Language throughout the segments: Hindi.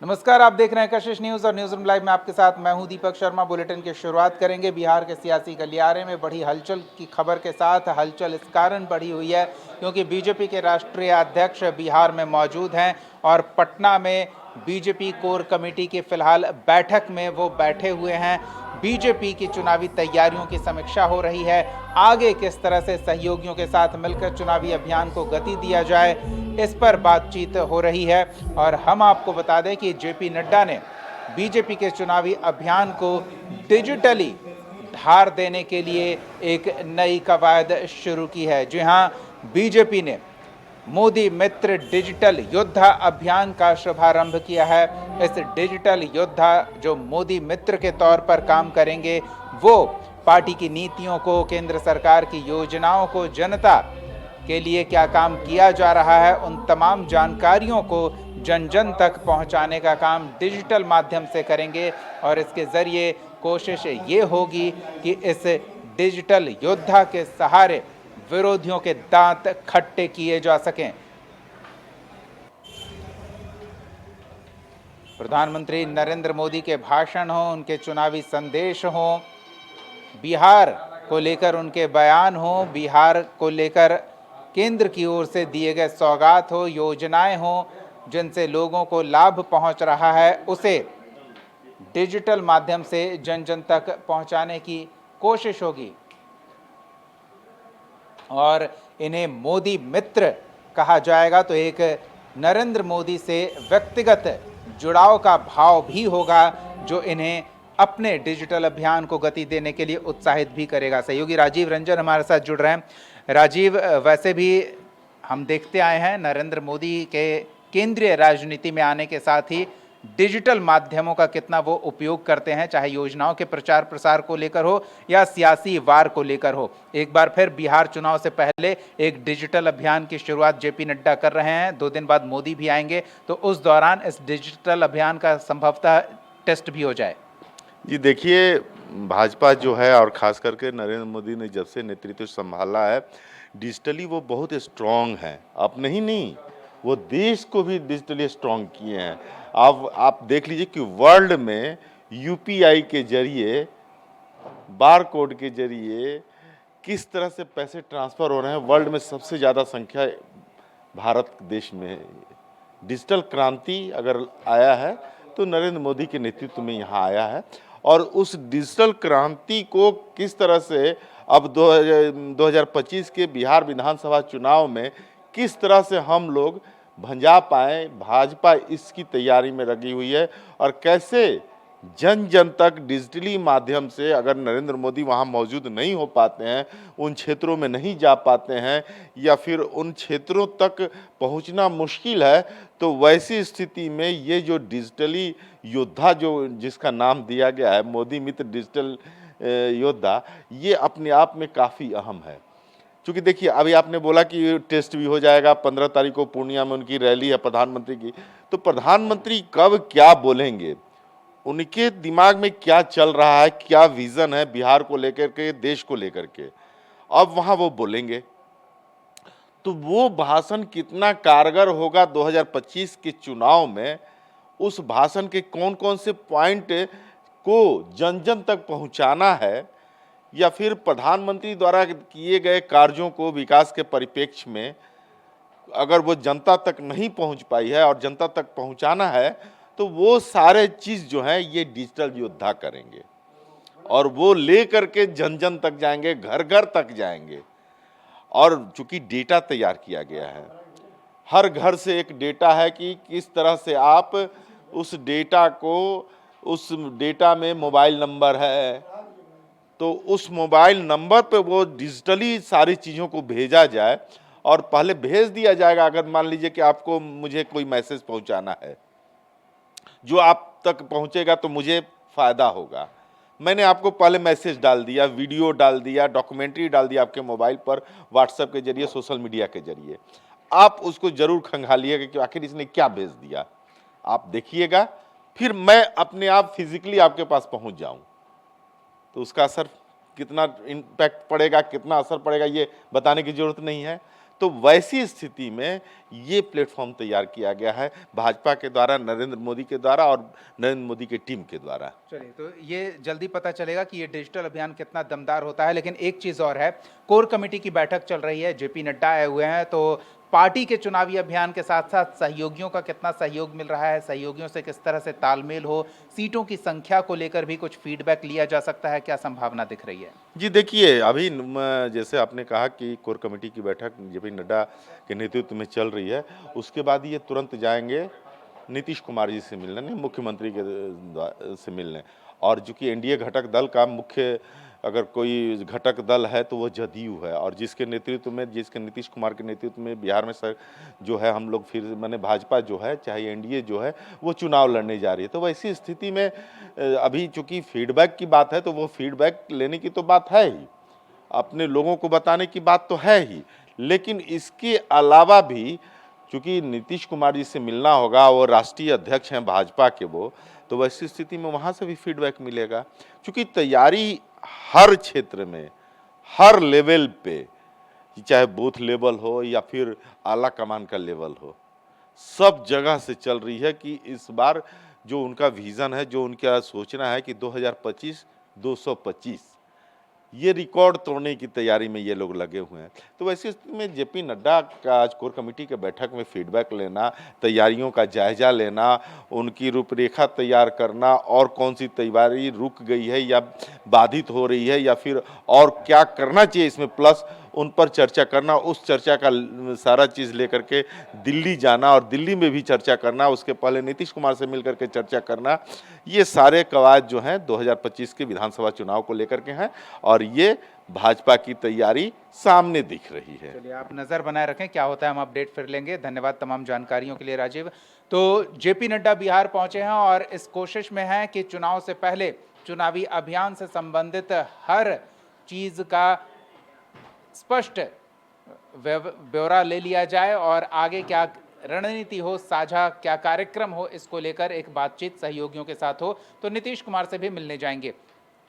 नमस्कार, आप देख रहे हैं कशिश न्यूज़ और न्यूज़ रूम लाइव में आपके साथ मैं हूं दीपक शर्मा। बुलेटिन की शुरुआत करेंगे बिहार के सियासी गलियारे में बढ़ी हलचल की खबर के साथ। हलचल इस कारण बढ़ी हुई है क्योंकि बीजेपी के राष्ट्रीय अध्यक्ष बिहार में मौजूद हैं और पटना में बीजेपी कोर कमेटी की फिलहाल बैठक में वो बैठे हुए हैं। बीजेपी की चुनावी तैयारियों की समीक्षा हो रही है। आगे किस तरह से सहयोगियों के साथ मिलकर चुनावी अभियान को गति दिया जाए, इस पर बातचीत हो रही है। और हम आपको बता दें कि जेपी नड्डा ने बीजेपी के चुनावी अभियान को डिजिटली धार देने के लिए एक नई कवायद शुरू की है। जी हां, बीजेपी ने मोदी मित्र डिजिटल योद्धा अभियान का शुभारंभ किया है। इस डिजिटल योद्धा जो मोदी मित्र के तौर पर काम करेंगे, वो पार्टी की नीतियों को, केंद्र सरकार की योजनाओं को, जनता के लिए क्या काम किया जा रहा है, उन तमाम जानकारियों को जन जन तक पहुंचाने का काम डिजिटल माध्यम से करेंगे। और इसके ज़रिए कोशिश ये होगी कि इस डिजिटल योद्धा के सहारे विरोधियों के दांत खट्टे किए जा सकें। प्रधानमंत्री नरेंद्र मोदी के भाषण हों, उनके चुनावी संदेश हों, बिहार को लेकर उनके बयान हों, बिहार को लेकर केंद्र की ओर से दिए गए सौगात हो, योजनाएं हों जिनसे लोगों को लाभ पहुंच रहा है, उसे डिजिटल माध्यम से जन जन तक पहुंचाने की कोशिश होगी। और इन्हें मोदी मित्र कहा जाएगा तो एक नरेंद्र मोदी से व्यक्तिगत जुड़ाव का भाव भी होगा जो इन्हें अपने डिजिटल अभियान को गति देने के लिए उत्साहित भी करेगा। सहयोगी राजीव रंजन हमारे साथ जुड़ रहे हैं। राजीव, वैसे भी हम देखते आए हैं नरेंद्र मोदी के केंद्रीय राजनीति में आने के साथ ही डिजिटल माध्यमों का कितना वो उपयोग करते हैं, चाहे योजनाओं के प्रचार प्रसार को लेकर हो या सियासी वार को लेकर हो। एक बार फिर बिहार चुनाव से पहले एक डिजिटल अभियान की शुरुआत जेपी नड्डा कर रहे हैं। 2 दिन बाद मोदी भी आएंगे, तो उस दौरान इस डिजिटल अभियान का संभवतः टेस्ट भी हो जाए। जी देखिए, भाजपा जो है और ख़ास करके नरेंद्र मोदी ने जब से नेतृत्व संभाला है, डिजिटली वो बहुत स्ट्रॉन्ग हैं। अपने ही नहीं, वो देश को भी डिजिटली स्ट्रॉन्ग किए हैं। आप देख लीजिए कि वर्ल्ड में यूपीआई के ज़रिए, बार कोड के ज़रिए किस तरह से पैसे ट्रांसफ़र हो रहे हैं। वर्ल्ड में सबसे ज़्यादा संख्या भारत देश में है। डिजिटल क्रांति अगर आया है तो नरेंद्र मोदी के नेतृत्व में यहाँ आया है। और उस डिजिटल क्रांति को किस तरह से अब 2025 के बिहार विधानसभा चुनाव में किस तरह से हम लोग भंजा पाएँ, भाजपा इसकी तैयारी में लगी हुई है। और कैसे जन जन तक डिजिटली माध्यम से, अगर नरेंद्र मोदी वहाँ मौजूद नहीं हो पाते हैं, उन क्षेत्रों में नहीं जा पाते हैं या फिर उन क्षेत्रों तक पहुँचना मुश्किल है, तो वैसी स्थिति में ये जो डिजिटली योद्धा जो जिसका नाम दिया गया है मोदी मित्र डिजिटल योद्धा, ये अपने आप में काफ़ी अहम है। क्योंकि देखिए, अभी आपने बोला कि टेस्ट भी हो जाएगा, 15 तारीख को पूर्णिया में उनकी रैली है प्रधानमंत्री की। तो प्रधानमंत्री कब क्या बोलेंगे, उनके दिमाग में क्या चल रहा है, क्या विज़न है बिहार को लेकर के, देश को लेकर के, अब वहाँ वो बोलेंगे तो वो भाषण कितना कारगर होगा 2025 के चुनाव में। उस भाषण के कौन कौन से पॉइंट को जन जन तक पहुंचाना है, या फिर प्रधानमंत्री द्वारा किए गए कार्यों को विकास के परिप्रेक्ष्य में अगर वो जनता तक नहीं पहुंच पाई है और जनता तक पहुंचाना है, तो वो सारे चीज़ जो है ये डिजिटल योद्धा करेंगे और वो ले करके जन जन तक जाएंगे, घर घर तक जाएंगे। और चूंकि डेटा तैयार किया गया है, हर घर से एक डेटा है कि किस तरह से आप उस डेटा को, उस डेटा में मोबाइल नंबर है, तो उस मोबाइल नंबर पे वो डिजिटली सारी चीज़ों को भेजा जाए और पहले भेज दिया जाएगा। अगर मान लीजिए कि आपको मुझे कोई मैसेज पहुंचाना है, जो आप तक पहुंचेगा तो मुझे फ़ायदा होगा। मैंने आपको पहले मैसेज डाल दिया, वीडियो डाल दिया, डॉक्यूमेंट्री डाल दिया आपके मोबाइल पर, व्हाट्सएप के जरिए, सोशल मीडिया के जरिए। आप उसको ज़रूर खंगालिएगा कि आखिर इसने क्या भेज दिया। आप देखिएगा, फिर मैं अपने आप फिजिकली आपके पास पहुंच जाऊं, तो उसका असर कितना इम्पैक्ट पड़ेगा, कितना असर पड़ेगा, ये बताने की ज़रूरत नहीं है। तो वैसी स्थिति में ये प्लेटफॉर्म तैयार किया गया है भाजपा के द्वारा, नरेंद्र मोदी के द्वारा और नरेंद्र मोदी की टीम के द्वारा। चलिए, तो ये जल्दी पता चलेगा कि ये डिजिटल अभियान कितना दमदार होता है। लेकिन एक चीज़ और है, कोर कमेटी की बैठक चल रही है, जेपी नड्डा आए हुए हैं, तो पार्टी के चुनावी अभियान के साथ साथ सहयोगियों का कितना सहयोग मिल रहा है, सहयोगियों से किस तरह से तालमेल हो, सीटों की संख्या को लेकर भी कुछ फीडबैक लिया जा सकता है, क्या संभावना दिख रही है? जी देखिए, अभी जैसे आपने कहा कि कोर कमेटी की बैठक जेपी नड्डा के नेतृत्व में चल रही है, उसके बाद ये तुरंत जाएंगे नीतीश कुमार जी से मिलने, नहीं मुख्यमंत्री के से मिलने। और चूंकि एनडीए घटक दल का मुख्य अगर कोई घटक दल है तो वो जदयू है, और जिसके नेतृत्व में, जिसके नीतीश कुमार के नेतृत्व में बिहार में सर जो है हम लोग फिर माने भाजपा जो है, चाहे एनडीए जो है, वो चुनाव लड़ने जा रही है। तो वैसी स्थिति में अभी चूंकि फीडबैक की बात है, तो वो फीडबैक लेने की तो बात है ही, अपने लोगों को बताने की बात तो है ही, लेकिन इसके अलावा भी चूंकि नीतीश कुमार जी से मिलना होगा, वो राष्ट्रीय अध्यक्ष हैं भाजपा के वो, तो वैसी स्थिति में वहाँ से भी फीडबैक मिलेगा। चूंकि तैयारी हर क्षेत्र में, हर लेवल पे, चाहे बूथ लेवल हो या फिर आला कमान का लेवल हो, सब जगह से चल रही है कि इस बार जो उनका विज़न है, जो उनका सोचना है कि 2025 225 ये रिकॉर्ड तोड़ने की तैयारी में ये लोग लगे हुए हैं। तो वैसे स्थिति में जेपी नड्डा का आज कोर कमेटी के बैठक में फीडबैक लेना, तैयारियों का जायजा लेना, उनकी रूपरेखा तैयार करना, और कौन सी तैयारी रुक गई है या बाधित हो रही है, या फिर और क्या करना चाहिए इसमें प्लस, उन पर चर्चा करना, उस चर्चा का सारा चीज़ लेकर के दिल्ली जाना और दिल्ली में भी चर्चा करना, उसके पहले नीतीश कुमार से मिलकर के चर्चा करना, ये सारे कवायद जो हैं 2025 के विधानसभा चुनाव को लेकर के हैं, और ये भाजपा की तैयारी सामने दिख रही है। चलिए, आप नज़र बनाए रखें, क्या होता है हम अपडेट फिर लेंगे। धन्यवाद तमाम जानकारियों के लिए राजीव। तो जेपी नड्डा बिहार पहुंचे हैं और इस कोशिश में हैं कि चुनाव से पहले चुनावी अभियान से संबंधित हर चीज़ का स्पष्ट ब्यौरा ले लिया जाए और आगे क्या रणनीति हो, साझा क्या कार्यक्रम हो, इसको लेकर एक बातचीत सहयोगियों के साथ हो। तो नीतीश कुमार से भी मिलने जाएंगे।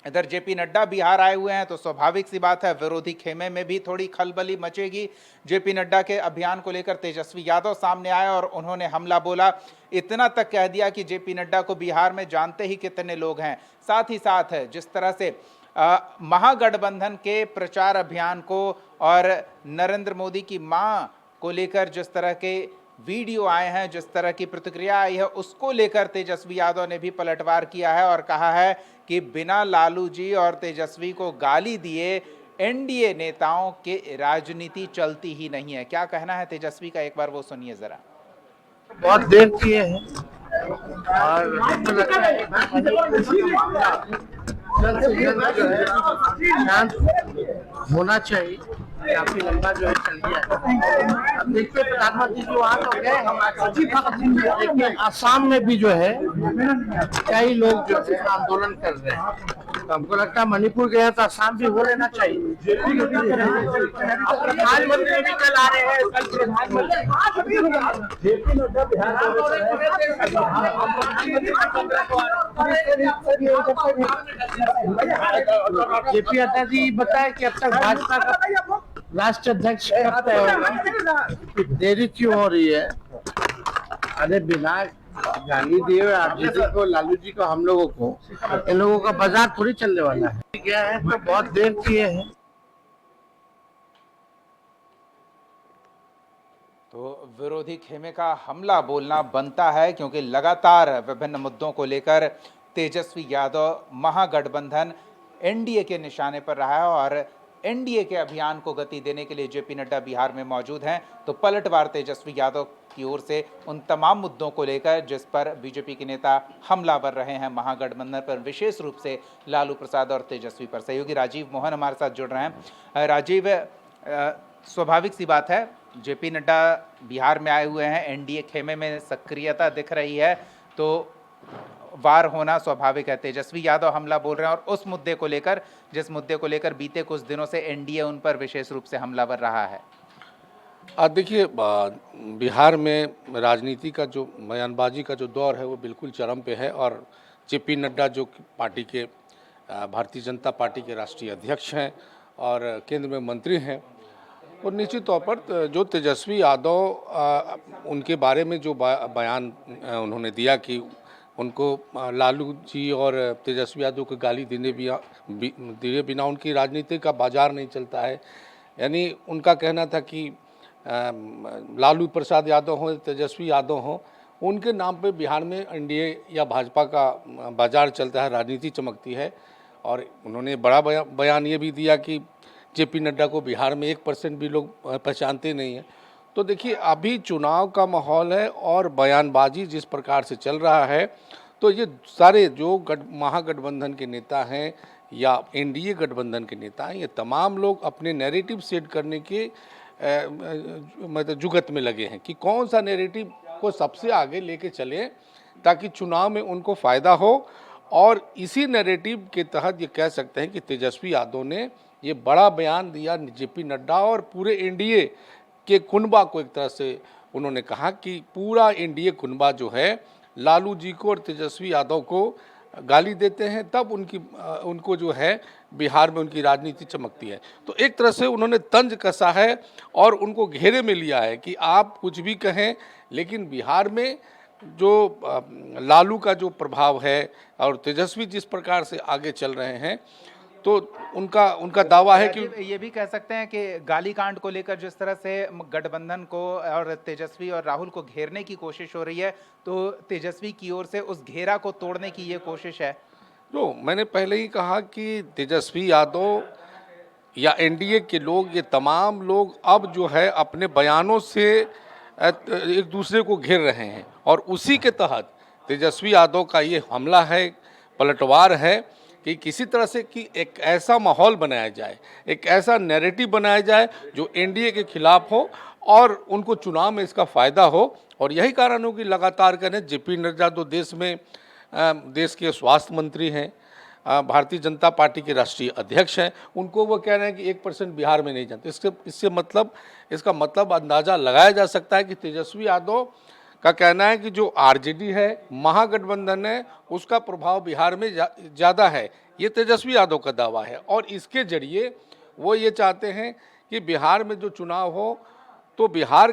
इधर जेपी नड्डा बिहार आए हुए हैं, तो स्वाभाविक सी बात है विरोधी खेमे में भी थोड़ी खलबली मचेगी। जेपी नड्डा के अभियान को लेकर तेजस्वी यादव सामने आए और उन्होंने हमला बोला, इतना तक कह दिया कि जेपी नड्डा को बिहार में जानते ही कितने लोग हैं। साथ ही साथ जिस तरह से महागठबंधन के प्रचार अभियान को और नरेंद्र मोदी की मां को लेकर जिस तरह के वीडियो आए हैं, जिस तरह की प्रतिक्रिया आई है, उसको लेकर तेजस्वी यादव ने भी पलटवार किया है और कहा है कि बिना लालू जी और तेजस्वी को गाली दिए एनडीए नेताओं के राजनीति चलती ही नहीं है। क्या कहना है तेजस्वी का, एक बार वो सुनिए जरा। बहुत देर किए हैं और हमको लगता है जल्द से जल्द जो है शांत होना चाहिए। काफी लंबा जो है चल गया है। अब देखिए प्रधानमंत्री जी वहाँ तो गए, देखिए आसाम में भी जो है कई लोग जो है आंदोलन कर रहे हैं। तो हमको लगता है मणिपुर गए तो आसाम भी हो लेना चाहिए। प्रधानमंत्री भी कल आ रहे हैं, कल प्रधानमंत्री जेपी नड्डा जी बताए कि अब तक भाजपा का राष्ट्रीय अध्यक्ष कब तय होगा, देरी क्यों हो रही है? अरे बिना गाली दिए आरजेडी को, लालू जी को, हम लोगों को, इन लोगों का बाजार थोड़ी चलने वाला है। क्या है तो बहुत देर किए हैं। तो विरोधी खेमे का हमला बोलना बनता है, क्योंकि लगातार विभिन्न मुद्दों को लेकर तेजस्वी यादव महागठबंधन एनडीए के निशाने पर रहा है और एनडीए के अभियान को गति देने के लिए जेपी नड्डा बिहार में मौजूद हैं। तो पलटवार तेजस्वी यादव की ओर से उन तमाम मुद्दों को लेकर जिस पर बीजेपी के नेता हमलावर रहे हैं महागठबंधन पर, विशेष रूप से लालू प्रसाद और तेजस्वी पर। सहयोगी राजीव मोहन हमारे साथ जुड़ रहे हैं। राजीव, स्वाभाविक सी बात है जेपी नड्डा बिहार में आए हुए हैं, एनडीए खेमे में सक्रियता दिख रही है, तो वार होना स्वाभाविक है। तेजस्वी यादव हमला बोल रहे हैं और उस मुद्दे को लेकर, जिस मुद्दे को लेकर बीते कुछ दिनों से एनडीए उन पर विशेष रूप से हमलावर रहा है। देखिए, बिहार में राजनीति का जो बयानबाजी का जो दौर है वो बिल्कुल चरम पे है और जेपी नड्डा जो पार्टी के भारतीय जनता पार्टी के राष्ट्रीय अध्यक्ष हैं और केंद्र में मंत्री हैं, और निश्चित तौर पर जो तेजस्वी यादव उनके बारे में जो बयान उन्होंने दिया कि उनको लालू जी और तेजस्वी यादव को गाली दिए बिना उनकी राजनीति का बाजार नहीं चलता है। यानी उनका कहना था कि लालू प्रसाद यादव हों, तेजस्वी यादव हों, उनके नाम पे बिहार में एनडीए या भाजपा का बाजार चलता है, राजनीति चमकती है। और उन्होंने बड़ा बयान ये भी दिया कि जेपी नड्डा को बिहार में 1% भी लोग पहचानते नहीं हैं। तो देखिए अभी चुनाव का माहौल है और बयानबाजी जिस प्रकार से चल रहा है, तो ये सारे जो महागठबंधन के नेता हैं या एनडीए गठबंधन के नेता हैं, ये तमाम लोग अपने नैरेटिव सेट करने के मतलब जुगत में लगे हैं कि कौन सा नैरेटिव को सबसे आगे लेके चले ताकि चुनाव में उनको फ़ायदा हो। और इसी नैरेटिव के तहत ये कह सकते हैं कि तेजस्वी यादव ने ये बड़ा बयान दिया जेपी नड्डा और पूरे एनडीए के कुनबा को। एक तरह से उन्होंने कहा कि पूरा एनडीए कुनबा जो है लालू जी को और तेजस्वी यादव को गाली देते हैं, तब उनको जो है बिहार में उनकी राजनीति चमकती है। तो एक तरह से उन्होंने तंज कसा है और उनको घेरे में लिया है कि आप कुछ भी कहें, लेकिन बिहार में जो लालू का जो प्रभाव है और तेजस्वी जिस प्रकार से आगे चल रहे हैं, तो उनका दावा है कि ये भी कह सकते हैं कि गाली कांड को लेकर जिस तरह से गठबंधन को और तेजस्वी और राहुल को घेरने की कोशिश हो रही है, तो तेजस्वी की ओर से उस घेरा को तोड़ने की ये कोशिश है। जो मैंने पहले ही कहा कि तेजस्वी यादव या एनडीए के लोग, ये तमाम लोग अब जो है अपने बयानों से एक दूसरे को घेर रहे हैं और उसी के तहत तेजस्वी यादव का ये हमला है, पलटवार है कि किसी तरह से कि एक ऐसा माहौल बनाया जाए, एक ऐसा नैरेटिव बनाया जाए जो एनडीए के खिलाफ हो और उनको चुनाव में इसका फ़ायदा हो। और यही कारण हो कि लगातार करें जेपी नड्डा तो देश के स्वास्थ्य मंत्री हैं, भारतीय जनता पार्टी के राष्ट्रीय अध्यक्ष हैं, उनको वो कह रहे हैं कि 1% बिहार में नहीं जानते। इसका मतलब अंदाज़ा लगाया जा सकता है कि तेजस्वी यादव का कहना है कि जो आरजेडी है, महागठबंधन है, उसका प्रभाव बिहार में ज़्यादा है। ये तेजस्वी यादव का दावा है और इसके जरिए वो ये चाहते हैं कि बिहार में जो चुनाव हो तो बिहार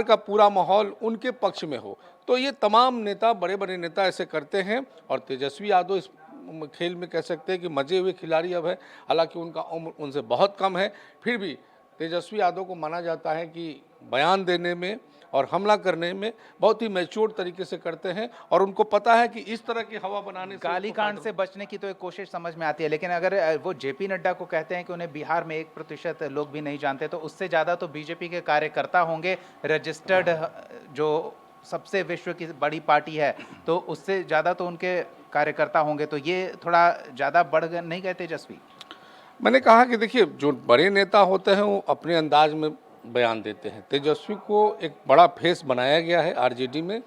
का पूरा माहौल उनके पक्ष में हो। तो ये तमाम नेता, बड़े बड़े नेता ऐसे करते हैं और तेजस्वी यादव इस खेल में कह सकते हैं कि मजे हुए खिलाड़ी अब है। हालांकि उनका उम्र उनसे बहुत कम है, फिर भी तेजस्वी यादव को माना जाता है कि बयान देने में और हमला करने में बहुत ही मैच्योर तरीके से करते हैं और उनको पता है कि इस तरह की हवा बनाने से गाली कांड से बचने की तो एक कोशिश समझ में आती है, लेकिन अगर वो जेपी नड्डा को कहते हैं कि उन्हें बिहार में 1% लोग भी नहीं जानते, तो उससे ज़्यादा तो बीजेपी के कार्यकर्ता होंगे, रजिस्टर्ड जो सबसे विश्व की बड़ी पार्टी है, तो उससे ज़्यादा तो उनके कार्यकर्ता होंगे। तो ये थोड़ा ज़्यादा बढ़ नहीं गए तेजस्वी? मैंने कहा कि देखिए जो बड़े नेता होते हैं वो अपने अंदाज में बयान देते हैं। तेजस्वी को एक बड़ा फेस बनाया गया है आरजेडी में,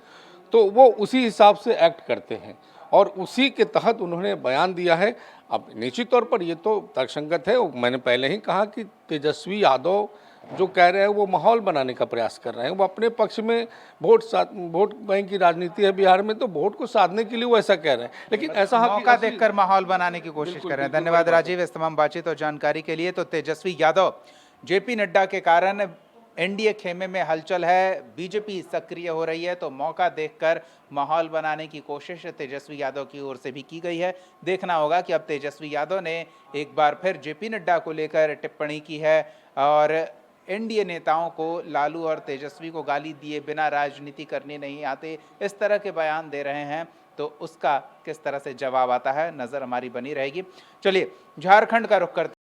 तो वो उसी हिसाब से एक्ट करते हैं और उसी के तहत उन्होंने बयान दिया है। अब निश्चित तौर पर ये तो तर्कसंगत है। मैंने पहले ही कहा कि तेजस्वी यादव जो कह रहे हैं वो माहौल बनाने का प्रयास कर रहे हैं। वो अपने पक्ष में वोट बैंक की राजनीति है बिहार में, तो वोट को साधने के लिए वो ऐसा कह रहे हैं, लेकिन ऐसा मौका देखकर माहौल बनाने की कोशिश कर रहे हैं। धन्यवाद राजीव इस तमाम बातचीत और जानकारी के लिए। तो तेजस्वी यादव, जेपी नड्डा के कारण एनडीए खेमे में हलचल है, बीजेपी सक्रिय हो रही है, तो मौका देखकर माहौल बनाने की कोशिश तेजस्वी यादव की ओर से भी की गई है। देखना होगा कि अब तेजस्वी यादव ने एक बार फिर जेपी नड्डा को लेकर टिप्पणी की है और एनडीए नेताओं को लालू और तेजस्वी को गाली दिए बिना राजनीति करनी नहीं आती, इस तरह के बयान दे रहे हैं, तो उसका किस तरह से जवाब आता है, नज़र हमारी बनी रहेगी। चलिए झारखंड का रुख करते